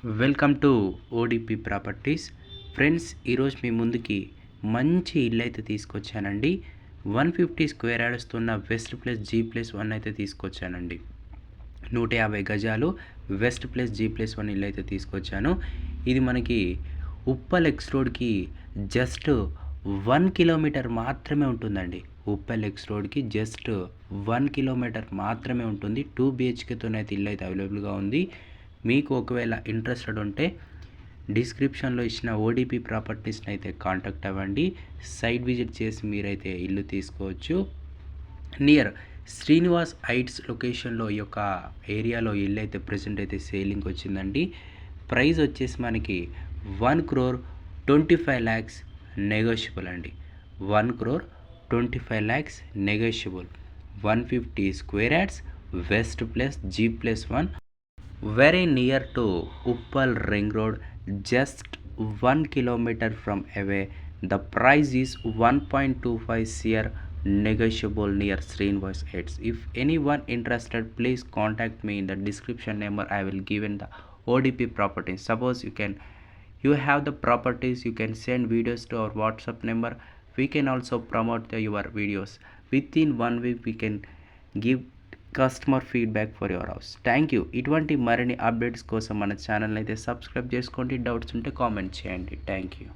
Welcome to ODP properties. Friends, ఈరోజు మీ ముందుకి మంచి ఇల్లు అయితే తీసుకొచ్చానండి. 150 స్క్వేర్ యార్డ్స్ ఉన్న వెస్ట్ ప్లస్ G+1 అయితే తీసుకొచ్చానండి. 150 గజాలు వెస్ట్ ప్లస్ G+1 ఇల్లు అయితే తీసుకొచ్చాను. ఇది మనకి ఉప్పల్ ఎక్స్ రోడ్కి జస్ట్ 1 కిలోమీటర్ మాత్రమే ఉంటుందండి. ఉప్పల్ ఎక్స్ రోడ్కి జస్ట్ 1 కిలోమీటర్ మాత్రమే ఉంటుంది. 2 BHKతోనైతే ఇల్లు అయితే అవైలబుల్గా ఉంది. మీకు ఒకవేళ ఇంట్రెస్టెడ్ ఉంటే డిస్క్రిప్షన్లో ఇచ్చిన ఓడిపి ప్రాపర్టీస్ని అయితే కాంటాక్ట్ అవ్వండి. సైట్ విజిట్ చేసి మీరైతే ఇల్లు తీసుకోవచ్చు. నియర్ శ్రీనివాస్ హైట్స్ లొకేషన్లో ఈ యొక్క ఏరియాలో ఇల్లు అయితే ప్రెజెంట్ అయితే సేలింగ్ వచ్చిందండి. ప్రైస్ వచ్చేసి మనకి 1,25 lakhs నెగోషియబుల్ అండి. 1,25 lakhs negotiable. 150 square yards west plus G+1, very near to Uppal Ring Road, just 1 kilometer from away. The price is 1.25 crore negotiable near Srinivas Heights. If anyone interested, please contact me in the description number. I will give in the ODP properties. Suppose you have the properties, you can send videos to our WhatsApp number. We can also promote your videos. Within 1 week we can give customer feedback for your house. Thank you. ఇటువంటి మరిన్ని updates కోసం మన channel అయితే subscribe చేసుకోండి. Doubts ఉంటే comment చేయండి. Thank you.